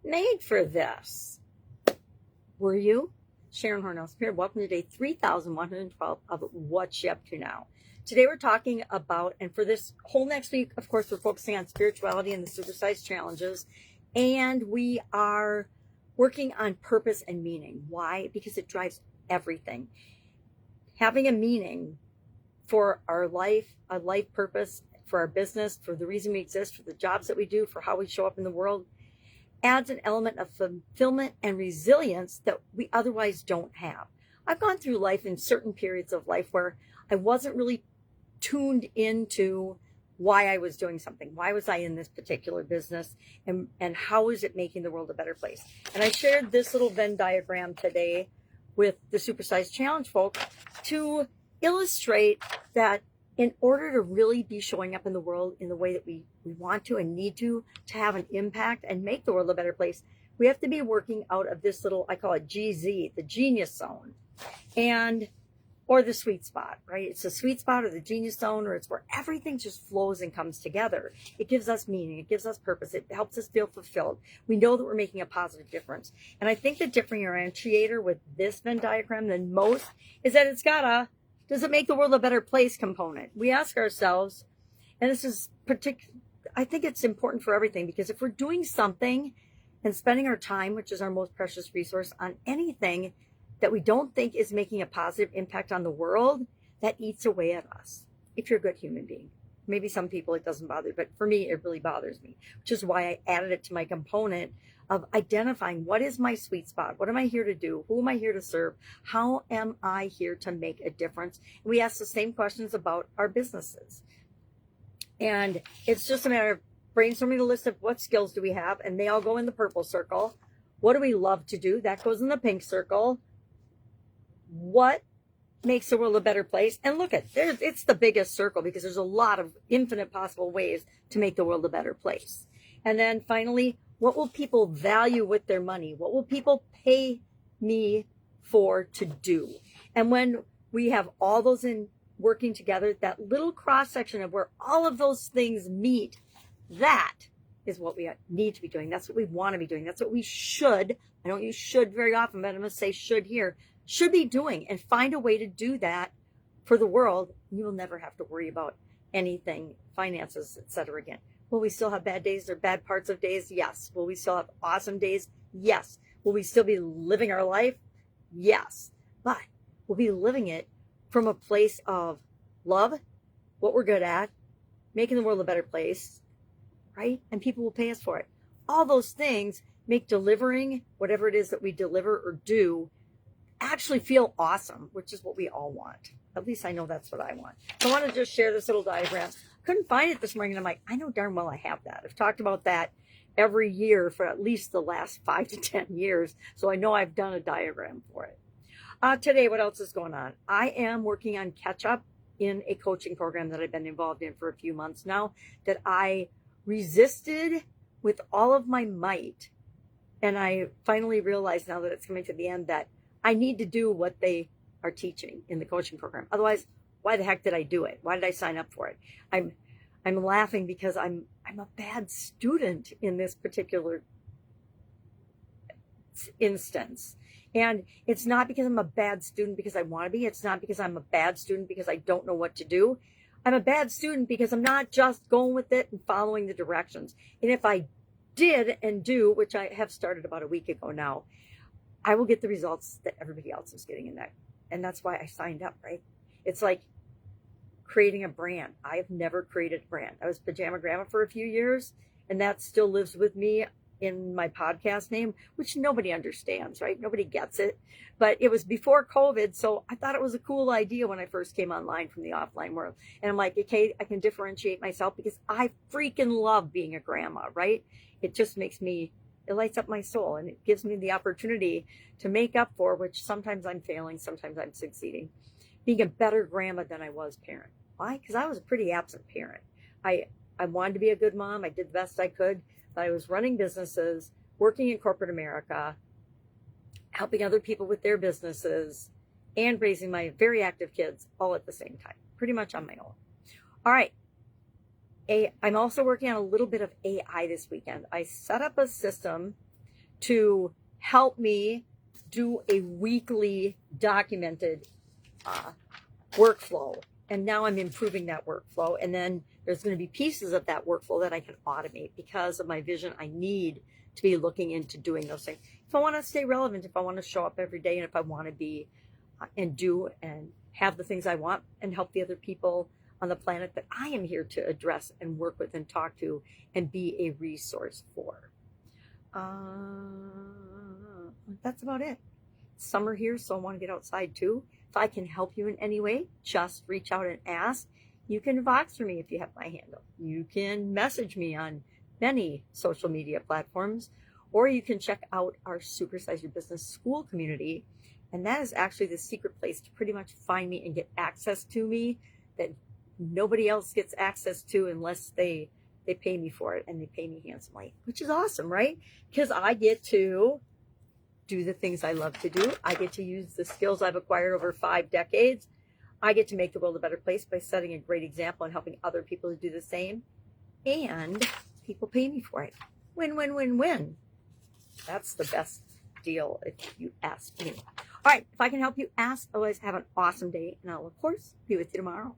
made for this. Were you? Sharon Horne-Ellstrom here. Welcome to day 3112 of What You Up To Now. Today we're talking about, and for this whole next week, of course, we're focusing on spirituality and the Supersize challenges. And we are working on purpose and meaning. Why? Because it drives everything. Having a meaning for our life, a life purpose, for our business, for the reason we exist, for the jobs that we do, for how we show up in the world, adds an element of fulfillment and resilience that we otherwise don't have. I've gone through life in certain periods of life where I wasn't really tuned into why I was doing something. Why was I in this particular business? And how is it making the world a better place? And I shared this little Venn diagram today with the Supersize Challenge folk to illustrate that in order to really be showing up in the world in the way that we want to and need to have an impact and make the world a better place, we have to be working out of this little, I call it GZ, the genius zone, or the sweet spot, right? It's the sweet spot or the genius zone, or it's where everything just flows and comes together. It gives us meaning. It gives us purpose. It helps us feel fulfilled. We know that we're making a positive difference. And I think the differentiator with this Venn diagram than most is that it's got a, does it make the world a better place component? We ask ourselves, and this is I think it's important for everything, because if we're doing something and spending our time, which is our most precious resource, on anything that we don't think is making a positive impact on the world, that eats away at us. If you're a good human being. Maybe some people it doesn't bother, but for me, it really bothers me, which is why I added it to my component of identifying what is my sweet spot? What am I here to do? Who am I here to serve? How am I here to make a difference? And we ask the same questions about our businesses. And it's just a matter of brainstorming a list of what skills do we have, and they all go in the purple circle. What do we love to do? That goes in the pink circle. What makes the world a better place? And look it's the biggest circle, because there's a lot of infinite possible ways to make the world a better place. And then finally, what will people value with their money? What will people pay me for to do? And when we have all those in working together, that little cross section of where all of those things meet, that is what we need to be doing. That's what we want to be doing. That's what we should. I don't use should very often, but I'm going to say should here. Should be doing, and find a way to do that for the world. You will never have to worry about anything, finances, etc. again. Will we still have bad days or bad parts of days? Yes. Will we still have awesome days? Yes. Will we still be living our life? Yes. But we'll be living it from a place of love, what we're good at, making the world a better place, right? And people will pay us for it. All those things make delivering whatever it is that we deliver or do actually feel awesome, which is what we all want. At least I know that's what I want. So I want to just share this little diagram. Couldn't find it this morning, and I'm like, I know darn well I have that. I've talked about that every year for at least the last 5 to 10 years, so I know I've done a diagram for it. Today, what else is going on? I am working on catch up in a coaching program that I've been involved in for a few months now, that I resisted with all of my might, and I finally realized now that it's coming to the end that I need to do what they are teaching in the coaching program. Otherwise, why the heck did I do it? Why did I sign up for it? I'm laughing because I'm a bad student in this particular instance. And it's not because I'm a bad student because I want to be. It's not because I'm a bad student because I don't know what to do. I'm a bad student because I'm not just going with it and following the directions. And if I did and do, which I have started about a week ago now, I will get the results that everybody else is getting in that. And that's why I signed up, right? It's like creating a brand. I have never created a brand. I was Pajama Grandma for a few years, and that still lives with me in my podcast name, which nobody understands, right? Nobody gets it. But it was before COVID, so I thought it was a cool idea when I first came online from the offline world. And I'm like, okay, I can differentiate myself because I freaking love being a grandma, right? It just makes me, it lights up my soul, and it gives me the opportunity to make up for, which sometimes I'm failing, sometimes I'm succeeding, being a better grandma than I was parent. Why? Because I was a pretty absent parent. I wanted to be a good mom. I did the best I could, but I was running businesses, working in corporate America, helping other people with their businesses, and raising my very active kids all at the same time, pretty much on my own. All right. I'm also working on a little bit of AI this weekend. I set up a system to help me do a weekly documented workflow. And now I'm improving that workflow. And then there's going to be pieces of that workflow that I can automate because of my vision. I need to be looking into doing those things. If I want to stay relevant, if I want to show up every day, and if I want to be and do and have the things I want and help the other people on the planet that I am here to address and work with and talk to and be a resource for. That's about it. Summer here, so I want to get outside too. If I can help you in any way, just reach out and ask. You can Vox for me if you have my handle. You can message me on many social media platforms, or you can check out our Supersize Your Business School community. And that is actually the secret place to pretty much find me and get access to me that nobody else gets access to unless they pay me for it, and they pay me handsomely, which is awesome, right? Because I get to do the things I love to do. I get to use the skills I've acquired over 5 decades. I get to make the world a better place by setting a great example and helping other people to do the same. And people pay me for it. Win, win, win, win. That's the best deal if you ask me. All right, if I can help you, ask. Otherwise, have an awesome day. And I'll, of course, be with you tomorrow.